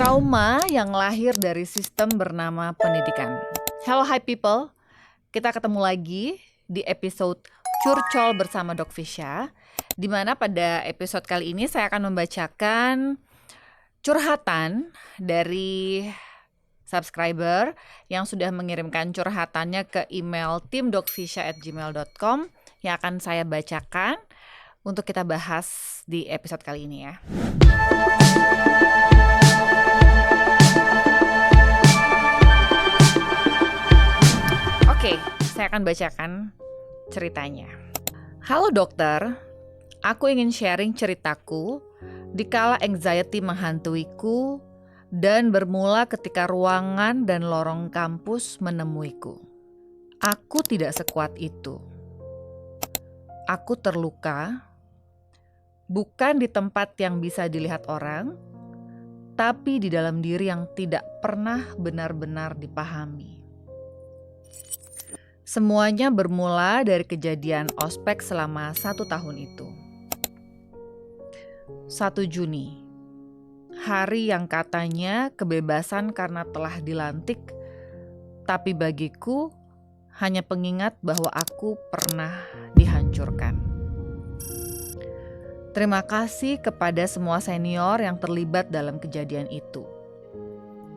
Trauma yang lahir dari sistem bernama pendidikan. Hello hi people, kita ketemu lagi di episode Curcol bersama Dok Fisya, di mana pada episode kali ini saya akan membacakan curhatan dari subscriber yang sudah mengirimkan curhatannya ke email timdokfisya@gmail.com yang akan saya bacakan untuk kita bahas di episode kali ini ya. Oke, saya akan bacakan ceritanya. Halo dokter, aku ingin sharing ceritaku dikala anxiety menghantuiku dan bermula ketika ruangan dan lorong kampus menemuiku. Aku tidak sekuat itu. Aku terluka, bukan di tempat yang bisa dilihat orang, tapi di dalam diri yang tidak pernah benar-benar dipahami. Semuanya bermula dari kejadian ospek selama 1 tahun itu. 1 Juni, hari yang katanya kebebasan karena telah dilantik, tapi bagiku hanya pengingat bahwa aku pernah dihancurkan. Terima kasih kepada semua senior yang terlibat dalam kejadian itu.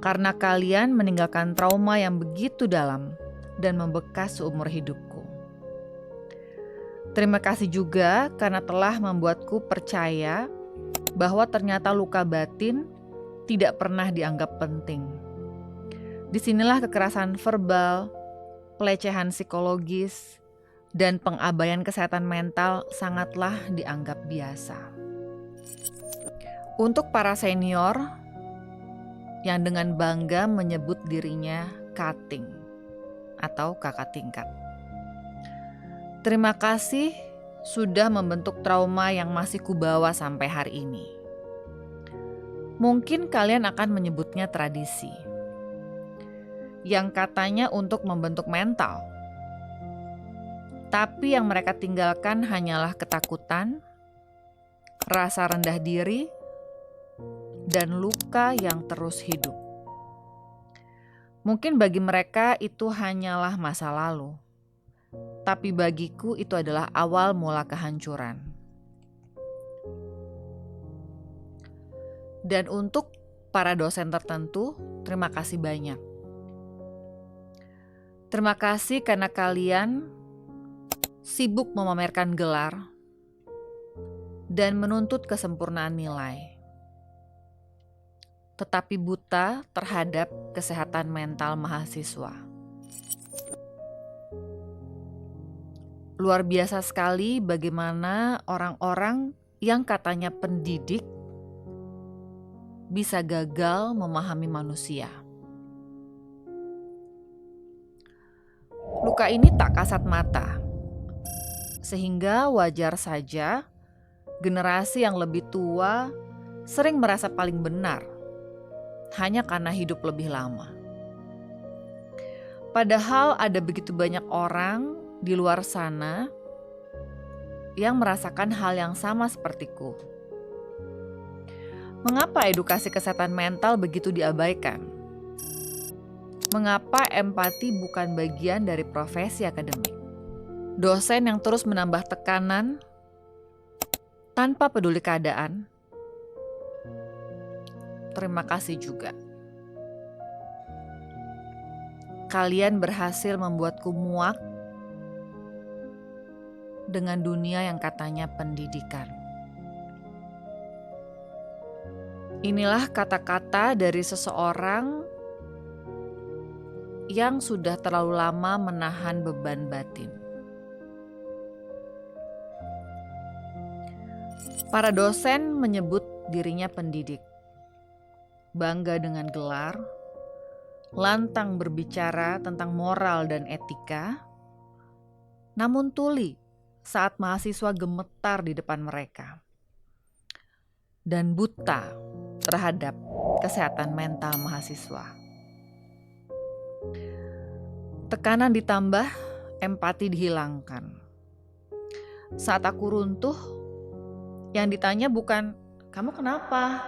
Karena kalian meninggalkan trauma yang begitu dalam dan membekas seumur hidupku. Terima kasih juga karena telah membuatku percaya bahwa ternyata luka batin tidak pernah dianggap penting. Disinilah kekerasan verbal, pelecehan psikologis, dan pengabaian kesehatan mental sangatlah dianggap biasa. Untuk para senior yang dengan bangga menyebut dirinya cutting atau kakak tingkat. Terima kasih sudah membentuk trauma yang masih kubawa sampai hari ini. Mungkin kalian akan menyebutnya tradisi, yang katanya untuk membentuk mental. Tapi yang mereka tinggalkan hanyalah ketakutan, rasa rendah diri, dan luka yang terus hidup. Mungkin bagi mereka itu hanyalah masa lalu, tapi bagiku itu adalah awal mula kehancuran. Dan untuk para dosen tertentu, terima kasih banyak. Terima kasih karena kalian sibuk memamerkan gelar dan menuntut kesempurnaan nilai, tetapi buta terhadap kesehatan mental mahasiswa. Luar biasa sekali bagaimana orang-orang yang katanya pendidik bisa gagal memahami manusia. Luka ini tak kasat mata, sehingga wajar saja generasi yang lebih tua sering merasa paling benar hanya karena hidup lebih lama. Padahal ada begitu banyak orang di luar sana yang merasakan hal yang sama sepertiku. Mengapa edukasi kesehatan mental begitu diabaikan? Mengapa empati bukan bagian dari profesi akademik? Dosen yang terus menambah tekanan tanpa peduli keadaan. Terima kasih juga. Kalian berhasil membuatku muak dengan dunia yang katanya pendidikan. Inilah kata-kata dari seseorang yang sudah terlalu lama menahan beban batin. Para dosen menyebut dirinya pendidik, bangga dengan gelar, lantang berbicara tentang moral dan etika, namun tuli saat mahasiswa gemetar di depan mereka, dan buta terhadap kesehatan mental mahasiswa. Tekanan ditambah, empati dihilangkan. Saat aku runtuh, yang ditanya bukan, "Kamu kenapa?"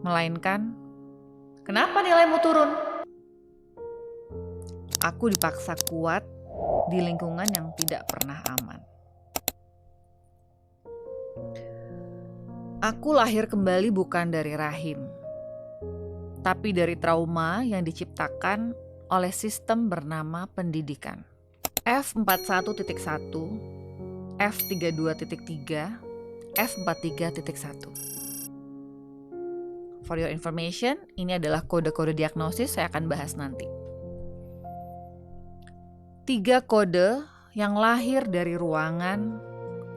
melainkan, "Kenapa nilaimu turun?" Aku dipaksa kuat di lingkungan yang tidak pernah aman. Aku lahir kembali bukan dari rahim, tapi dari trauma yang diciptakan oleh sistem bernama pendidikan. F41.1, F32.3, F43.1. For your information, ini adalah kode-kode diagnosis, saya akan bahas nanti. 3 kode yang lahir dari ruangan,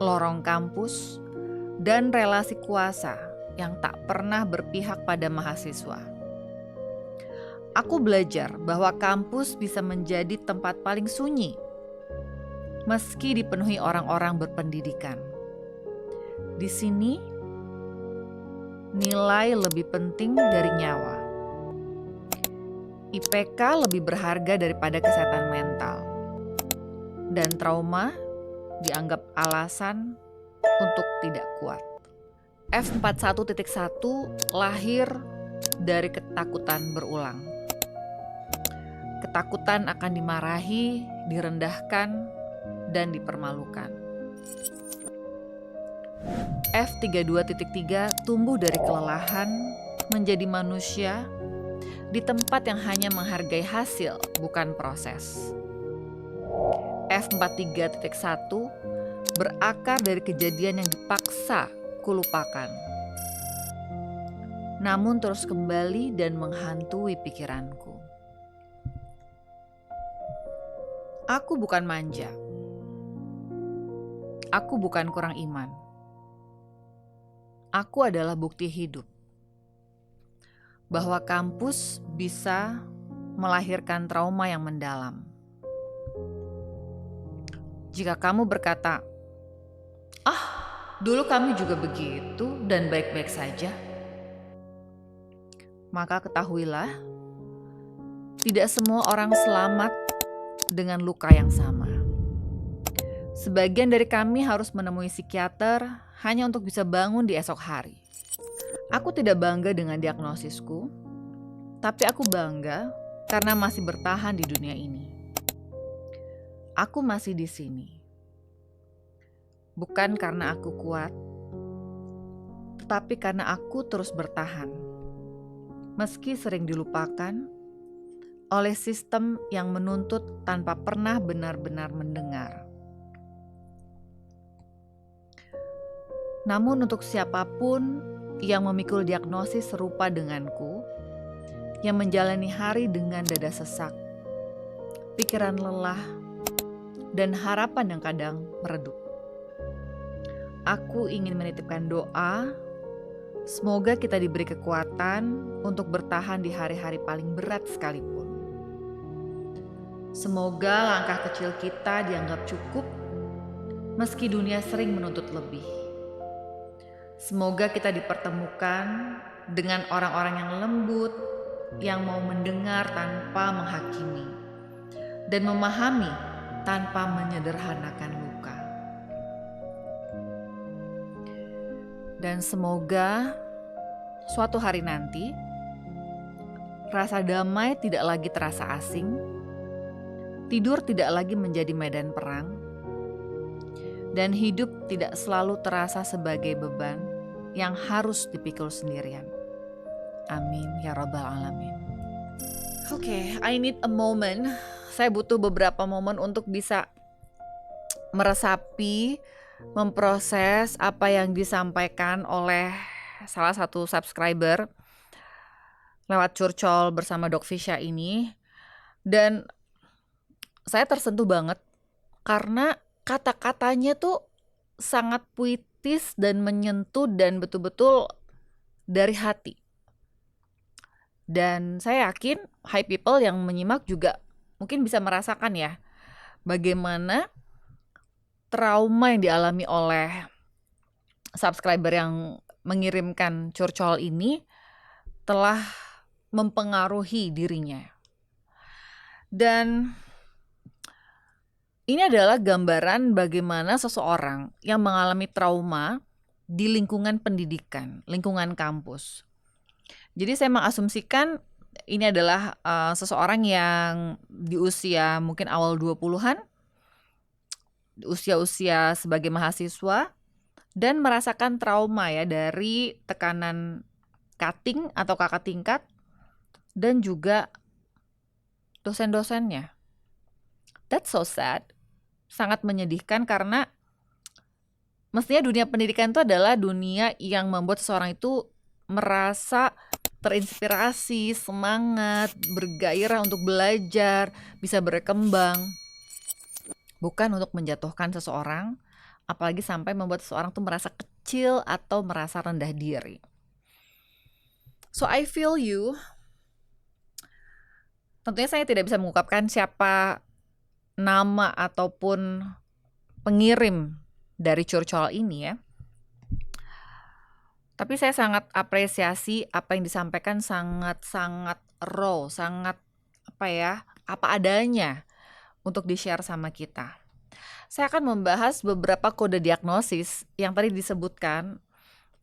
lorong kampus, dan relasi kuasa yang tak pernah berpihak pada mahasiswa. Aku belajar bahwa kampus bisa menjadi tempat paling sunyi, meski dipenuhi orang-orang berpendidikan. Di sini, nilai lebih penting dari nyawa. IPK lebih berharga daripada kesehatan mental. Dan trauma dianggap alasan untuk tidak kuat. F41.1 lahir dari ketakutan berulang. Ketakutan akan dimarahi, direndahkan, dan dipermalukan. F32.3 tumbuh dari kelelahan menjadi manusia di tempat yang hanya menghargai hasil, bukan proses. F43.1 berakar dari kejadian yang dipaksa kulupakan, namun terus kembali dan menghantui pikiranku. Aku bukan manja. Aku bukan kurang iman. Aku adalah bukti hidup bahwa kampus bisa melahirkan trauma yang mendalam. Jika kamu berkata, dulu kami juga begitu dan baik-baik saja, maka ketahuilah, tidak semua orang selamat dengan luka yang sama. Sebagian dari kami harus menemui psikiater hanya untuk bisa bangun di esok hari. Aku tidak bangga dengan diagnosisku, tapi aku bangga karena masih bertahan di dunia ini. Aku masih di sini. Bukan karena aku kuat, tetapi karena aku terus bertahan. Meski sering dilupakan oleh sistem yang menuntut tanpa pernah benar-benar mendengar. Namun untuk siapapun yang memikul diagnosis serupa denganku, yang menjalani hari dengan dada sesak, pikiran lelah, dan harapan yang kadang meredup, aku ingin menitipkan doa, semoga kita diberi kekuatan untuk bertahan di hari-hari paling berat sekalipun. Semoga langkah kecil kita dianggap cukup, meski dunia sering menuntut lebih. Semoga kita dipertemukan dengan orang-orang yang lembut, yang mau mendengar tanpa menghakimi, dan memahami tanpa menyederhanakan luka. Dan semoga suatu hari nanti, rasa damai tidak lagi terasa asing, tidur tidak lagi menjadi medan perang, dan hidup tidak selalu terasa sebagai beban yang harus dipikul sendirian. Amin ya rabbal alamin. Oke, I need a moment. Saya butuh beberapa momen untuk bisa meresapi, memproses apa yang disampaikan oleh salah satu subscriber lewat curcol bersama Dok Fisya ini. Dan saya tersentuh banget karena kata-katanya tuh sangat puitis dan menyentuh dan betul-betul dari hati. Dan saya yakin high people yang menyimak juga mungkin bisa merasakan ya bagaimana trauma yang dialami oleh subscriber yang mengirimkan curcol ini telah mempengaruhi dirinya. Dan ini adalah gambaran bagaimana seseorang yang mengalami trauma di lingkungan pendidikan, lingkungan kampus. Jadi saya mengasumsikan ini adalah seseorang yang di usia mungkin awal 20-an, usia-usia sebagai mahasiswa, dan merasakan trauma ya dari tekanan cutting atau kakak tingkat dan juga dosen-dosennya. That's so sad. Sangat menyedihkan karena mestinya dunia pendidikan itu adalah dunia yang membuat seseorang itu merasa terinspirasi, semangat, bergairah untuk belajar, bisa berkembang. Bukan untuk menjatuhkan seseorang, apalagi sampai membuat seseorang tuh merasa kecil atau merasa rendah diri. So I feel you. Tentunya saya tidak bisa mengungkapkan siapa nama ataupun pengirim dari curcol ini ya. Tapi saya sangat apresiasi apa yang disampaikan, sangat-sangat raw, sangat apa adanya untuk di-share sama kita. Saya akan membahas beberapa kode diagnosis yang tadi disebutkan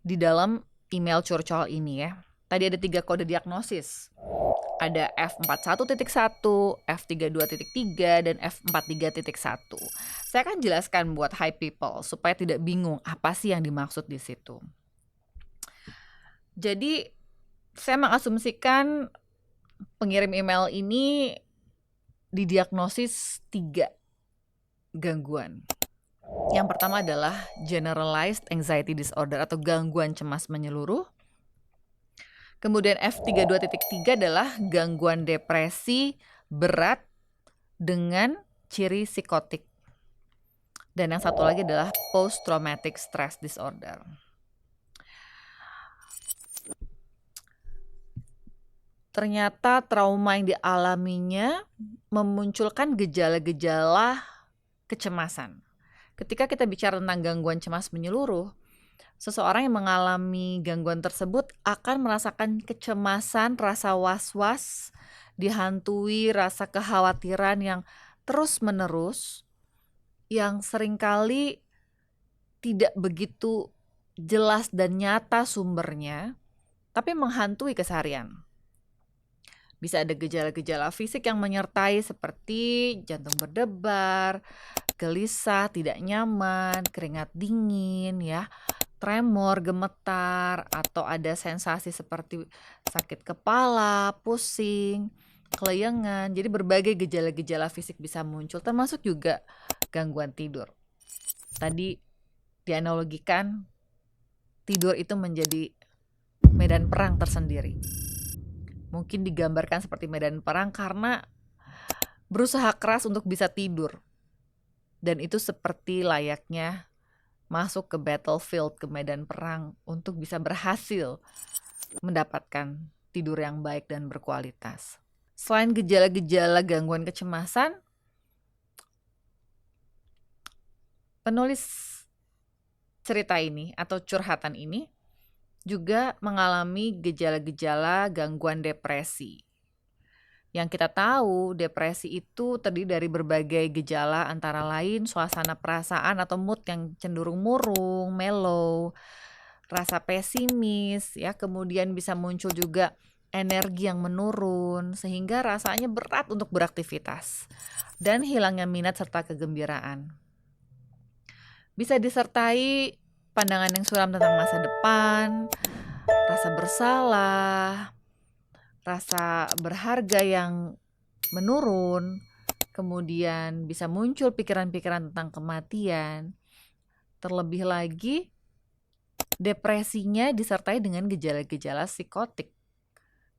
di dalam email curcol ini ya. Tadi ada 3 kode diagnosis. Ada F41.1, F32.3, dan F43.1. Saya akan jelaskan buat high people supaya tidak bingung apa sih yang dimaksud di situ. Jadi saya mengasumsikan pengirim email ini didiagnosis 3 gangguan. Yang pertama adalah generalized anxiety disorder atau gangguan cemas menyeluruh. Kemudian F32.3 adalah gangguan depresi berat dengan ciri psikotik. Dan yang satu lagi adalah post traumatic stress disorder. Ternyata trauma yang dialaminya memunculkan gejala-gejala kecemasan. Ketika kita bicara tentang gangguan cemas menyeluruh, seseorang yang mengalami gangguan tersebut akan merasakan kecemasan, rasa was-was, dihantui rasa kekhawatiran yang terus-menerus, yang seringkali tidak begitu jelas dan nyata sumbernya, tapi menghantui keseharian. Bisa ada gejala-gejala fisik yang menyertai seperti jantung berdebar, gelisah, tidak nyaman, keringat dingin ya, tremor, gemetar, atau ada sensasi seperti sakit kepala, pusing, kelayangan. Jadi berbagai gejala-gejala fisik bisa muncul, termasuk juga gangguan tidur. Tadi dianalogikan tidur itu menjadi medan perang tersendiri. Mungkin digambarkan seperti medan perang karena berusaha keras untuk bisa tidur. Dan itu seperti layaknya masuk ke battlefield, ke medan perang untuk bisa berhasil mendapatkan tidur yang baik dan berkualitas. Selain gejala-gejala gangguan kecemasan, penulis cerita ini atau curhatan ini juga mengalami gejala-gejala gangguan depresi. Yang kita tahu, depresi itu terdiri dari berbagai gejala antara lain suasana perasaan atau mood yang cenderung murung, mellow, rasa pesimis, ya, kemudian bisa muncul juga energi yang menurun sehingga rasanya berat untuk beraktivitas dan hilangnya minat serta kegembiraan. Bisa disertai pandangan yang suram tentang masa depan, rasa bersalah, rasa berharga yang menurun, kemudian bisa muncul pikiran-pikiran tentang kematian. Terlebih lagi, depresinya disertai dengan gejala-gejala psikotik.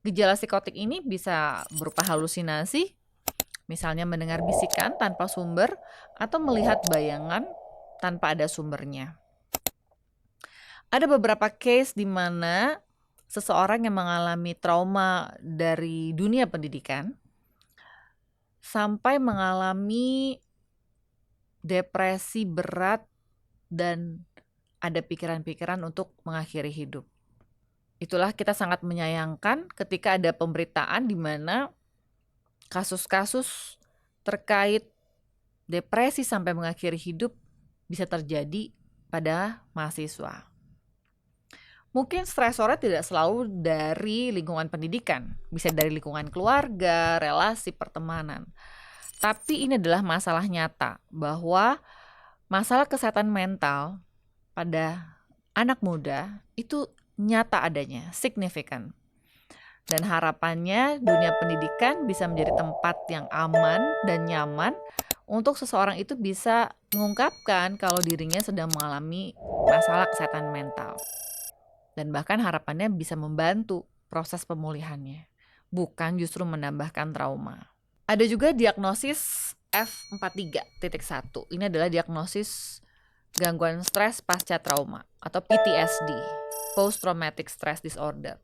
Gejala psikotik ini bisa berupa halusinasi, misalnya mendengar bisikan tanpa sumber atau melihat bayangan tanpa ada sumbernya. Ada beberapa case di mana seseorang yang mengalami trauma dari dunia pendidikan sampai mengalami depresi berat dan ada pikiran-pikiran untuk mengakhiri hidup. Itulah kita sangat menyayangkan ketika ada pemberitaan di mana kasus-kasus terkait depresi sampai mengakhiri hidup bisa terjadi pada mahasiswa. Mungkin stresornya tidak selalu dari lingkungan pendidikan, bisa dari lingkungan keluarga, relasi, pertemanan. Tapi ini adalah masalah nyata bahwa masalah kesehatan mental pada anak muda itu nyata adanya, signifikan. Dan harapannya dunia pendidikan bisa menjadi tempat yang aman dan nyaman untuk seseorang itu bisa mengungkapkan kalau dirinya sedang mengalami masalah kesehatan mental. Dan bahkan harapannya bisa membantu proses pemulihannya, bukan justru menambahkan trauma. Ada juga diagnosis F43.1. Ini adalah diagnosis gangguan stres pasca trauma atau PTSD, Post Traumatic Stress Disorder.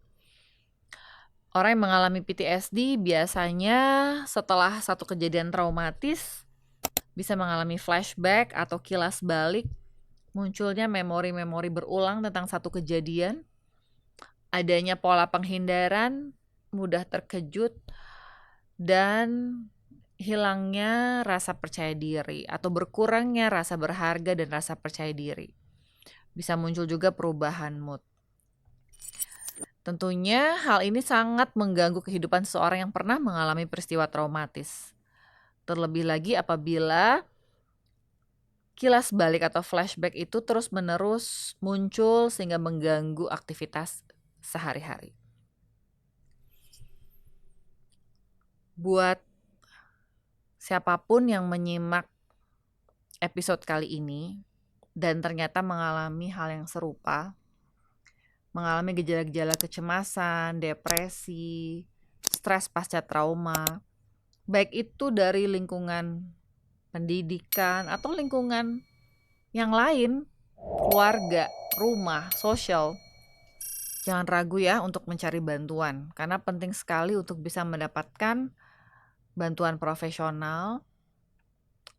Orang yang mengalami PTSD biasanya setelah satu kejadian traumatis bisa mengalami flashback atau kilas balik, munculnya memori-memori berulang tentang satu kejadian, adanya pola penghindaran, mudah terkejut, dan hilangnya rasa percaya diri atau berkurangnya rasa berharga dan rasa percaya diri. Bisa muncul juga perubahan mood. Tentunya hal ini sangat mengganggu kehidupan seseorang yang pernah mengalami peristiwa traumatis. Terlebih lagi apabila kilas balik atau flashback itu terus-menerus muncul sehingga mengganggu aktivitas sehari-hari. Buat siapapun yang menyimak episode kali ini dan ternyata mengalami hal yang serupa, mengalami gejala-gejala kecemasan, depresi, stres pasca trauma, baik itu dari lingkungan pendidikan atau lingkungan yang lain, keluarga, rumah, sosial, jangan ragu ya untuk mencari bantuan, karena penting sekali untuk bisa mendapatkan bantuan profesional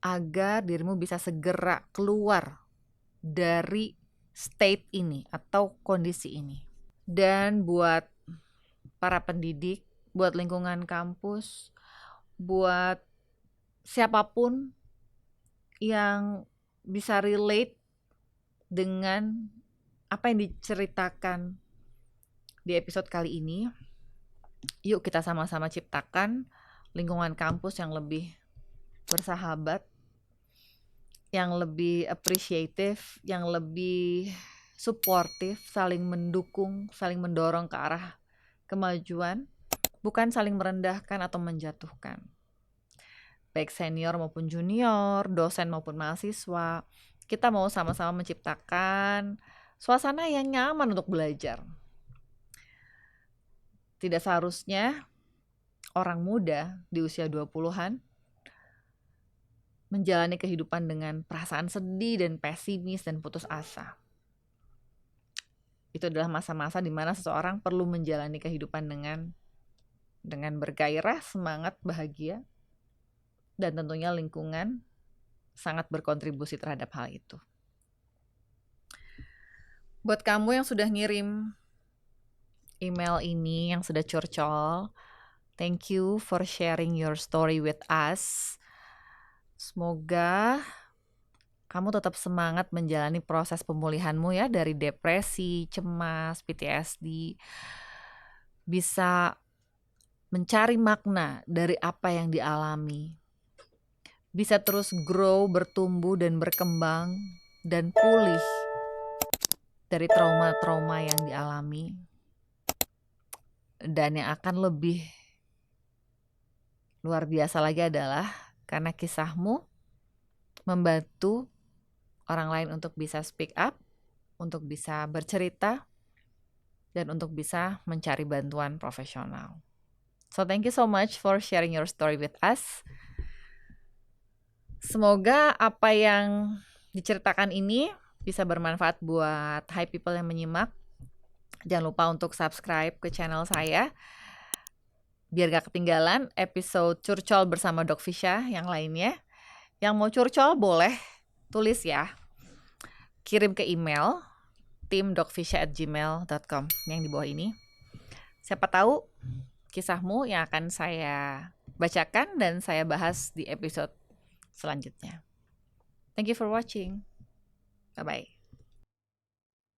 agar dirimu bisa segera keluar dari state ini atau kondisi ini. Dan buat para pendidik, buat lingkungan kampus, buat siapapun yang bisa relate dengan apa yang diceritakan di episode kali ini, yuk kita sama-sama ciptakan lingkungan kampus yang lebih bersahabat, yang lebih appreciative, yang lebih suportif, saling mendukung, saling mendorong ke arah kemajuan, bukan saling merendahkan atau menjatuhkan. Baik senior maupun junior, dosen maupun mahasiswa, kita mau sama-sama menciptakan suasana yang nyaman untuk belajar. Tidak seharusnya orang muda di usia 20-an menjalani kehidupan dengan perasaan sedih dan pesimis dan putus asa. Itu adalah masa-masa di mana seseorang perlu menjalani kehidupan dengan bergairah, semangat, bahagia, dan tentunya lingkungan sangat berkontribusi terhadap hal itu. Buat kamu yang sudah ngirim email ini, yang sudah curcol, thank you for sharing your story with us. Semoga kamu tetap semangat menjalani proses pemulihanmu ya dari depresi, cemas, PTSD. Bisa mencari makna dari apa yang dialami. Bisa terus grow, bertumbuh dan berkembang dan pulih dari trauma-trauma yang dialami. Dan yang akan lebih luar biasa lagi adalah karena kisahmu membantu orang lain untuk bisa speak up, untuk bisa bercerita, dan untuk bisa mencari bantuan profesional. So thank you so much for sharing your story with us. Semoga apa yang diceritakan ini bisa bermanfaat buat Hi People yang menyimak. Jangan lupa untuk subscribe ke channel saya biar gak ketinggalan episode curcol bersama Dok Fisha yang lainnya. Yang mau curcol boleh tulis ya. Kirim ke email tim.dokfisha@gmail.com yang di bawah ini. Siapa tahu kisahmu yang akan saya bacakan dan saya bahas di episode selanjutnya. Thank you for watching. Bye-bye.